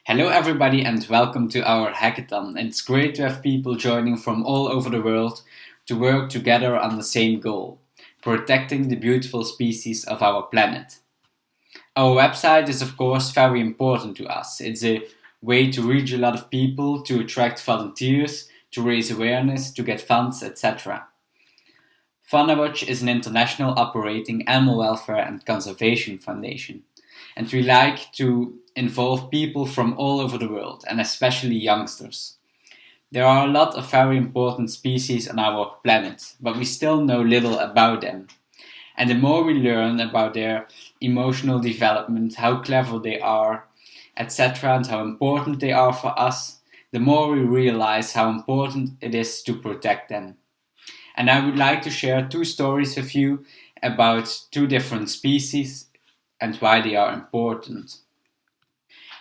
Hello everybody and welcome to our hackathon. It's great to have people joining from all over the world to work together on the same goal, protecting the beautiful species of our planet. Our website is of course very important to us. It's a way to reach a lot of people, to attract volunteers, to raise awareness, to get funds, etc. Faunawatch is an international operating animal welfare and conservation foundation, and we like to involve people from all over the world, and especially youngsters. There are a lot of very important species on our planet, but we still know little about them. And the more we learn about their emotional development, how clever they are, etc., and how important they are for us, the more we realize how important it is to protect them. And I would like to share two stories with you about two different species and why they are important.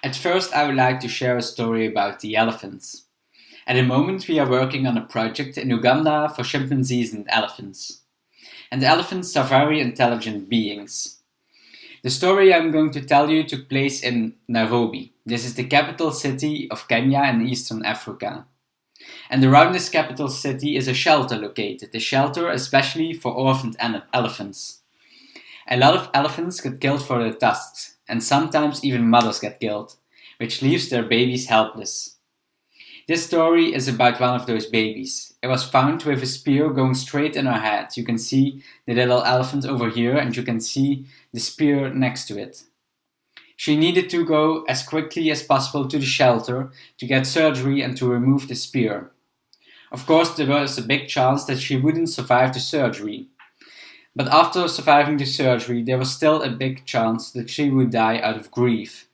At first, I would like to share a story about the elephants. At the moment, we are working on a project in Uganda for chimpanzees and elephants. And elephants are very intelligent beings. The story I'm going to tell you took place in Nairobi. This is the capital city of Kenya in Eastern Africa. And around this capital city is a shelter located, a shelter especially for orphaned elephants. A lot of elephants get killed for their tusks, and sometimes even mothers get killed, which leaves their babies helpless. This story is about one of those babies. It was found with a spear going straight in her head. You can see the little elephant over here, and you can see the spear next to it. She needed to go as quickly as possible to the shelter to get surgery and to remove the spear. Of course, there was a big chance that she wouldn't survive the surgery. But after surviving the surgery, there was still a big chance that she would die out of grief.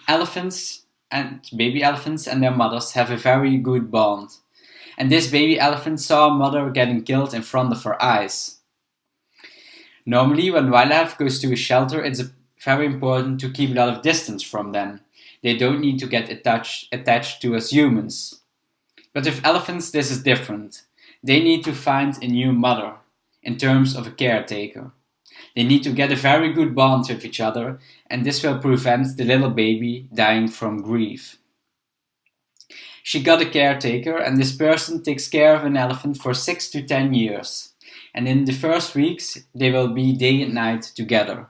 Baby elephants and their mothers have a very good bond. And this baby elephant saw a mother getting killed in front of her eyes. Normally, when wildlife goes to a shelter, it's very important to keep a lot of distance from them. They don't need to get attached to us humans. But with elephants, this is different. They need to find a new mother, in terms of a caretaker. They need to get a very good bond with each other, and this will prevent the little baby dying from grief. She got a caretaker, and this person takes care of an elephant for 6 to 10 years. And in the first weeks, they will be day and night together.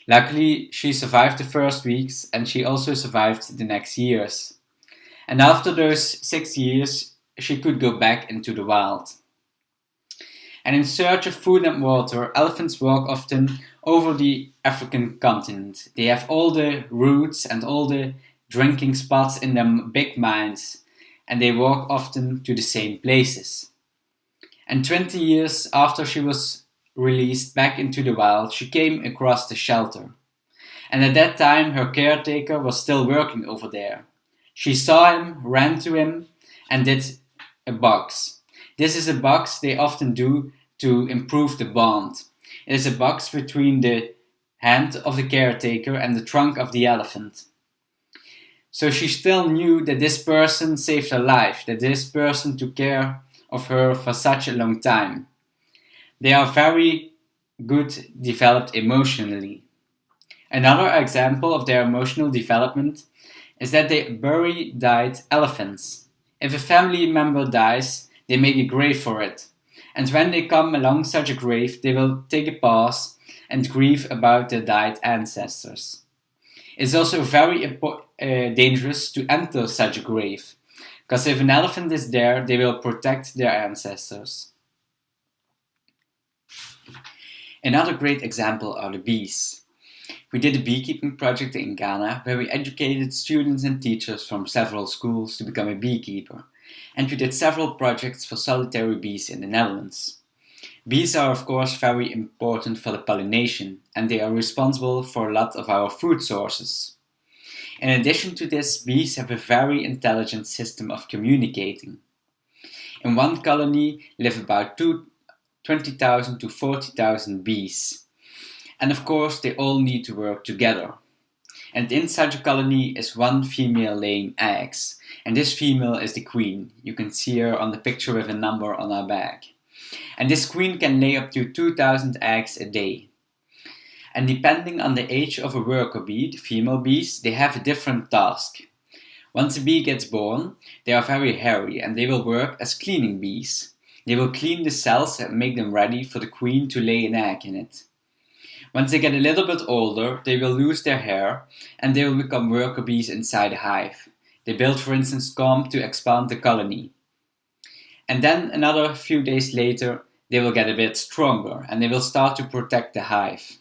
Luckily, she survived the first weeks, and she also survived the next years. And after those 6 years, she could go back into the wild. And in search of food and water, elephants walk often over the African continent. They have all the roots and all the drinking spots in their big minds, and they walk often to the same places. And 20 years after she was released back into the wild, she came across the shelter. And at that time, her caretaker was still working over there. She saw him, ran to him, and did a box. This is a box they often do to improve the bond. It is a box between the hand of the caretaker and the trunk of the elephant. So she still knew that this person saved her life, that this person took care of her for such a long time. They are very good developed emotionally. Another example of their emotional development is that they bury dead elephants. If a family member dies, they make a grave for it. And when they come along such a grave, they will take a pause and grieve about their died ancestors. It's also very dangerous to enter such a grave, because if an elephant is there, they will protect their ancestors. Another great example are the bees. We did a beekeeping project in Ghana where we educated students and teachers from several schools to become a beekeeper. And we did several projects for solitary bees in the Netherlands. Bees are of course very important for the pollination, and they are responsible for a lot of our food sources. In addition to this, bees have a very intelligent system of communicating. In one colony live about 20,000 to 40,000 bees. And of course they all need to work together. And in such a colony is one female laying eggs. And this female is the queen. You can see her on the picture with a number on her back. And this queen can lay up to 2,000 eggs a day. And depending on the age of a worker bee, the female bees, they have a different task. Once a bee gets born, they are very hairy and they will work as cleaning bees. They will clean the cells and make them ready for the queen to lay an egg in it. Once they get a little bit older, they will lose their hair and they will become worker bees inside a hive. They build, for instance, comb to expand the colony. And then another few days later, they will get a bit stronger and they will start to protect the hive.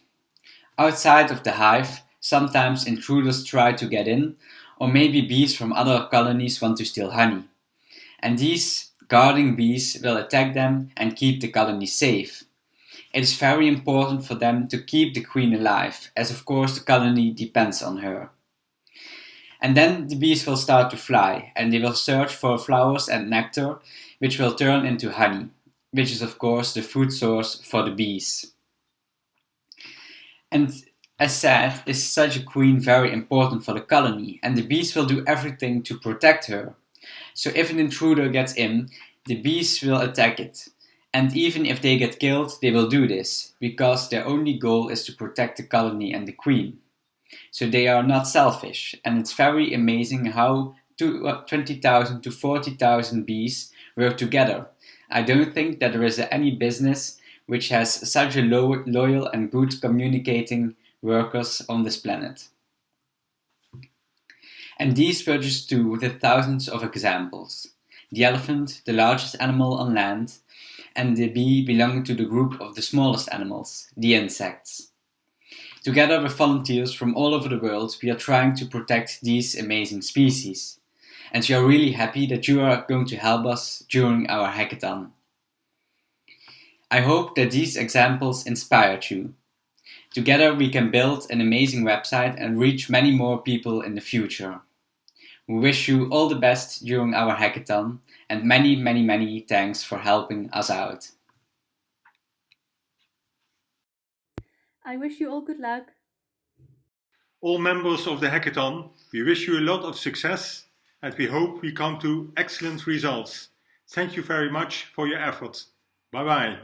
Outside of the hive, sometimes intruders try to get in, or maybe bees from other colonies want to steal honey. And these guarding bees will attack them and keep the colony safe. It is very important for them to keep the queen alive, as of course the colony depends on her. And then the bees will start to fly, and they will search for flowers and nectar, which will turn into honey, which is of course the food source for the bees. And as said, is such a queen very important for the colony, and the bees will do everything to protect her. So if an intruder gets in, the bees will attack it. And even if they get killed, they will do this, because their only goal is to protect the colony and the queen. So they are not selfish, and it's very amazing how 20,000 to 40,000 bees work together. I don't think that there is any business which has such a loyal and good communicating workers on this planet. And these were just two of the thousands of examples. The elephant, the largest animal on land, and the bee belonging to the group of the smallest animals, the insects. Together with volunteers from all over the world, we are trying to protect these amazing species. And we are really happy that you are going to help us during our hackathon. I hope that these examples inspired you. Together we can build an amazing website and reach many more people in the future. We wish you all the best during our hackathon, and many thanks for helping us out. I wish you all good luck. All members of the hackathon, we wish you a lot of success and we hope we come to excellent results. Thank you very much for your effort. Bye bye.